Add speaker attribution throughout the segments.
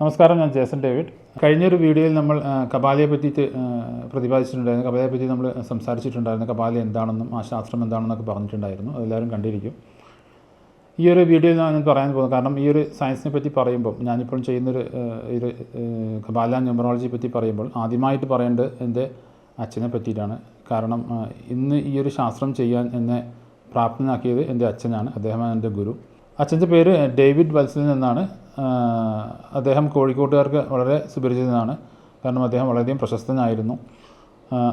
Speaker 1: നമസ്കാരം, ഞാൻ Jason David. കഴിഞ്ഞൊരു വീഡിയോയിൽ നമ്മൾ കപാലയെ പറ്റിയിട്ട് പ്രതിപാദിച്ചിട്ടുണ്ടായിരുന്നു. കപാലയെ പറ്റി നമ്മൾ സംസാരിച്ചിട്ടുണ്ടായിരുന്നു. കപാല എന്താണെന്നും ആ ശാസ്ത്രം എന്താണെന്നൊക്കെ പറഞ്ഞിട്ടുണ്ടായിരുന്നു. അതെല്ലാവരും കണ്ടിരിക്കും. ഈ ഒരു വീഡിയോയിൽ ഞാൻ പറയാൻ പോകുന്നത്, കാരണം ഈ ഒരു സയൻസിനെ പറ്റി പറയുമ്പോൾ, ഞാനിപ്പോൾ ചെയ്യുന്നൊരു ഇത് കപാല ന്യൂമറോളജിയെ പറ്റി പറയുമ്പോൾ ആദ്യമായിട്ട് പറയേണ്ടത് എൻ്റെ അച്ഛനെ പറ്റിയിട്ടാണ്. കാരണം ഇന്ന് ഈ ഒരു ശാസ്ത്രം ചെയ്യാൻ എന്നെ പ്രാപ്തനാക്കിയത് എൻ്റെ അച്ഛനാണ്. അദ്ദേഹമാണ് എൻ്റെ ഗുരു. അച്ഛൻ്റെ പേര് ഡേവിഡ് വത്സൻ എന്നാണ്. അദ്ദേഹം കോഴിക്കോട്ടുകാർക്ക് വളരെ സുപരിചിതനാണ്. കാരണം അദ്ദേഹം വളരെയധികം പ്രശസ്തനായിരുന്നു.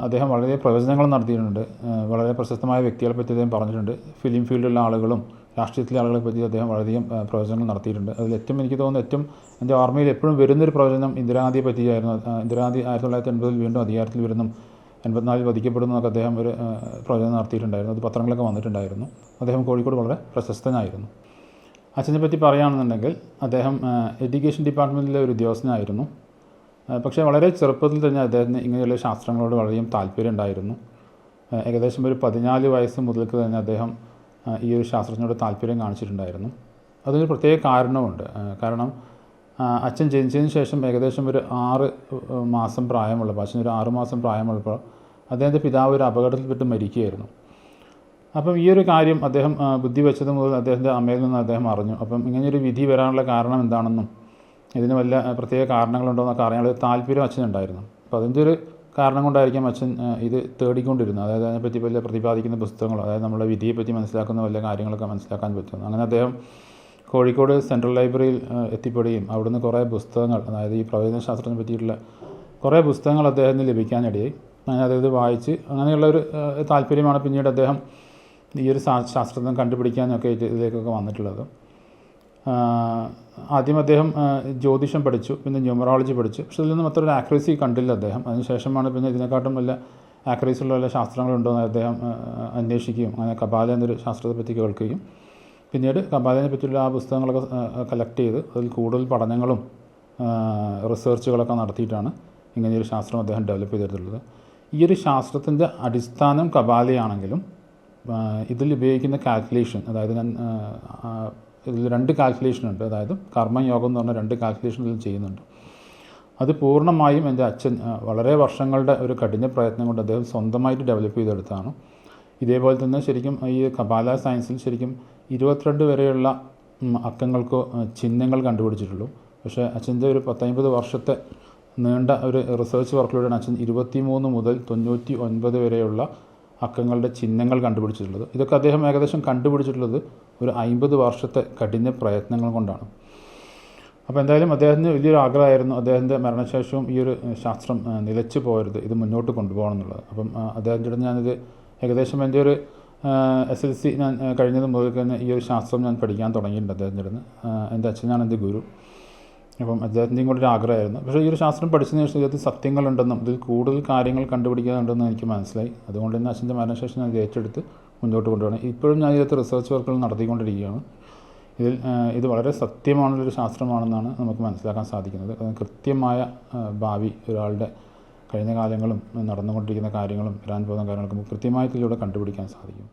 Speaker 1: അദ്ദേഹം വളരെ പ്രവചനങ്ങൾ നടത്തിയിട്ടുണ്ട്. വളരെ പ്രശസ്തമായ വ്യക്തികളെ പറ്റി അദ്ദേഹം പറഞ്ഞിട്ടുണ്ട്. ഫിലിം ഫീൽഡിലുള്ള ആളുകളും രാഷ്ട്രീയത്തിലെ ആളുകളെ പറ്റി അദ്ദേഹം വളരെയധികം പ്രവചനങ്ങൾ നടത്തിയിട്ടുണ്ട്. അതിൽ എനിക്ക് തോന്നുന്നു എൻ്റെ ഓർമ്മയിൽ എപ്പോഴും വരുന്നൊരു പ്രവചനം ഇന്ദിരാഗാന്ധിയെ പറ്റിയായിരുന്നു. ഇന്ദിരാഗാന്ധി 1980 വീണ്ടും അധികാരത്തിൽ വരുന്നു, 84 വധിക്കപ്പെടുന്നു എന്നൊക്കെ അദ്ദേഹം ഒരു പ്രവചനം നടത്തിയിട്ടുണ്ടായിരുന്നു. അത് പത്രങ്ങളൊക്കെ വന്നിട്ടുണ്ടായിരുന്നു. അദ്ദേഹം കോഴിക്കോട് വളരെ പ്രശസ്തനായിരുന്നു. അച്ഛനെ പറ്റി പറയുകയാണെന്നുണ്ടെങ്കിൽ, അദ്ദേഹം എഡ്യൂക്കേഷൻ ഡിപ്പാർട്ട്മെൻറ്റിലെ ഒരു ഉദ്യോഗസ്ഥനായിരുന്നു. പക്ഷേ വളരെ ചെറുപ്പത്തിൽ തന്നെ അദ്ദേഹത്തിന് ഇങ്ങനെയുള്ള ശാസ്ത്രങ്ങളോട് വളരെയും താല്പര്യം ഉണ്ടായിരുന്നു. ഏകദേശം ഒരു 14 വയസ്സ് മുതൽക്ക് തന്നെ അദ്ദേഹം ഈ ഒരു ശാസ്ത്രത്തിനോട് താല്പര്യം കാണിച്ചിട്ടുണ്ടായിരുന്നു. അതിനൊരു പ്രത്യേക കാരണമുണ്ട്. കാരണം അച്ഛൻ ജനിച്ചതിന് ശേഷം ഏകദേശം ഒരു 6 മാസം പ്രായമുള്ളപ്പോൾ, അച്ഛനൊരു 6 മാസം പ്രായമുള്ളപ്പോൾ അദ്ദേഹത്തിൻ്റെ പിതാവ് ഒരു അപകടത്തിൽപ്പെട്ട് മരിക്കുകയായിരുന്നു. അപ്പം ഈ ഒരു കാര്യം അദ്ദേഹം ബുദ്ധി വെച്ചത് മുതൽ അദ്ദേഹത്തിൻ്റെ അമ്മയിൽ നിന്ന് അദ്ദേഹം അറിഞ്ഞു. അപ്പം ഇങ്ങനെയൊരു വിധി വരാനുള്ള കാരണം എന്താണെന്നും ഇതിന് വല്ല പ്രത്യേക കാരണങ്ങളുണ്ടോ എന്നൊക്കെ അറിയാനുള്ള താല്പര്യം അച്ഛനുണ്ടായിരുന്നു. അപ്പോൾ അതിൻ്റെ ഒരു കാരണം കൊണ്ടായിരിക്കും അച്ഛൻ ഇത് തേടിക്കൊണ്ടിരുന്നത്. അതായത് അതിനെപ്പറ്റി വല്ല പ്രതിപാദിക്കുന്ന പുസ്തകങ്ങളോ, അതായത് നമ്മുടെ വിധിയെപ്പറ്റി മനസ്സിലാക്കുന്ന വല്ല കാര്യങ്ങളൊക്കെ മനസ്സിലാക്കാൻ പറ്റുന്നു. അങ്ങനെ അദ്ദേഹം കോഴിക്കോട് സെൻട്രൽ ലൈബ്രറിയിൽ എത്തിപ്പെടുകയും അവിടുന്ന് കുറേ പുസ്തകങ്ങൾ, അതായത് ഈ പ്രവചനശാസ്ത്രത്തിനെ പറ്റിയിട്ടുള്ള കുറേ പുസ്തകങ്ങൾ അദ്ദേഹത്തിന് ലഭിക്കാനിടയായി. അങ്ങനെ അതായത് വായിച്ച് അങ്ങനെയുള്ളൊരു താല്പര്യമാണ് പിന്നീട് അദ്ദേഹം ഈ ഒരു ശാസ്ത്രജ്ഞൻ കണ്ടുപിടിക്കാനൊക്കെ ഇതിലേക്കൊക്കെ വന്നിട്ടുള്ളത്. ആദ്യം അദ്ദേഹം ജ്യോതിഷം പഠിച്ചു, പിന്നെ ന്യൂമറോളജി പഠിച്ചു. പക്ഷെ ഇതിൽ നിന്നും അത്ര ഒരു ആക്യുറസി കണ്ടില്ല അദ്ദേഹം. അതിനുശേഷമാണ് പിന്നെ ഇതിനെക്കാട്ടും വല്ല ആക്യുറസി ഉള്ള വല്ല ശാസ്ത്രങ്ങളുണ്ടോ എന്ന് അദ്ദേഹം അന്വേഷിക്കുകയും അങ്ങനെ കപാല എന്നൊരു ശാസ്ത്രത്തെ പറ്റി കേൾക്കുകയും പിന്നീട് കപാലിനെ പറ്റിയുള്ള ആ പുസ്തകങ്ങളൊക്കെ കളക്ട് ചെയ്ത് അതിൽ കൂടുതൽ പഠനങ്ങളും റിസർച്ചുകളൊക്കെ നടത്തിയിട്ടാണ് ഇങ്ങനെയൊരു ശാസ്ത്രം അദ്ദേഹം ഡെവലപ്പ് ചെയ്തിട്ടുള്ളത്. ഈ ഒരു ശാസ്ത്രത്തിൻ്റെ അടിസ്ഥാനം കപാലയാണെങ്കിലും ഇതിൽ ഉപയോഗിക്കുന്ന കാൽക്കുലേഷൻ, അതായത് ഇതിൽ 2 കാൽക്കുലേഷൻ ഉണ്ട്. അതായത് കർമ്മയോഗം എന്ന് പറഞ്ഞ 2 കാൽക്കുലേഷൻ ഇതിൽ ചെയ്യുന്നുണ്ട്. അത് പൂർണ്ണമായും എൻ്റെ അച്ഛൻ വളരെ വർഷങ്ങളുടെ ഒരു കഠിന പ്രയത്നം കൊണ്ട് അദ്ദേഹം സ്വന്തമായിട്ട് ഡെവലപ്പ് ചെയ്തെടുത്താണ്. ഇതേപോലെ തന്നെ ശരിക്കും ഈ കപാല സയൻസിൽ ശരിക്കും 22 വരെയുള്ള അക്കങ്ങൾക്ക് ചിഹ്നങ്ങൾ കണ്ടുപിടിച്ചിട്ടുള്ളൂ. പക്ഷേ അച്ഛൻ്റെ ഒരു 10-50 വർഷത്തെ നീണ്ട ഒരു റിസർച്ച് വർക്കിലൂടെയാണ് അച്ഛൻ 23 മുതൽ 99 വരെയുള്ള അക്കങ്ങളുടെ ചിഹ്നങ്ങൾ കണ്ടുപിടിച്ചിട്ടുള്ളത്. ഇതൊക്കെ അദ്ദേഹം ഏകദേശം കണ്ടുപിടിച്ചിട്ടുള്ളത് ഒരു 50 വർഷത്തെ കഠിന പ്രയത്നങ്ങൾ കൊണ്ടാണ്. അപ്പോൾ എന്തായാലും അദ്ദേഹത്തിന് വലിയൊരു ആഗ്രഹമായിരുന്നു അദ്ദേഹത്തിൻ്റെ മരണശേഷവും ഈ ഒരു ശാസ്ത്രം നിലച്ചു പോകരുത്, ഇത് മുന്നോട്ട് കൊണ്ടുപോകണം എന്നുള്ളത്. അപ്പം അദ്ദേഹത്തിൻ്റെ അടുത്ത് ഞാനിത് ഏകദേശം എൻ്റെ ഒരു SLC ഞാൻ കഴിഞ്ഞത് മുതൽ തന്നെ ഈ ഒരു ശാസ്ത്രം ഞാൻ പഠിക്കാൻ തുടങ്ങിയിട്ടുണ്ട് അദ്ദേഹത്തിൻ്റെ അടുത്ത്. എൻ്റെ അച്ഛനാണ് എൻ്റെ ഗുരു. അപ്പം അദ്ദേഹത്തിൻ്റെയും കൂടെ ഒരു ആഗ്രഹമായിരുന്നു. പക്ഷേ ഈ ഒരു ശാസ്ത്രം പഠിച്ചതിന് ശേഷം ഇതിൽ സത്യങ്ങളുണ്ടെന്നും ഇതിൽ കൂടുതൽ കാര്യങ്ങൾ കണ്ടുപിടിക്കാനുണ്ടെന്നും എനിക്ക് മനസ്സിലായി. അതുകൊണ്ട് തന്നെ അച്ഛൻ്റെ മരണശേഷം ഞാൻ ഇത് ഏറ്റെടുത്ത് മുന്നോട്ട് കൊണ്ടുപോകണം. ഇപ്പോഴും ഞാൻ ഇതിനകത്ത് റിസർച്ച് വർക്കുകൾ നടത്തിക്കൊണ്ടിരിക്കുകയാണ്. ഇത് വളരെ സത്യമാണുള്ളൊരു ശാസ്ത്രമാണെന്നാണ് നമുക്ക് മനസ്സിലാക്കാൻ സാധിക്കുന്നത്. അത് കൃത്യമായ ഭാവി ഒരാളുടെ കഴിഞ്ഞ കാലങ്ങളും നടന്നുകൊണ്ടിരിക്കുന്ന കാര്യങ്ങളും വരാൻ പോകുന്ന കാര്യങ്ങളൊക്കെ കൃത്യമായിട്ട് ഇതിലൂടെ കണ്ടുപിടിക്കാൻ സാധിക്കും.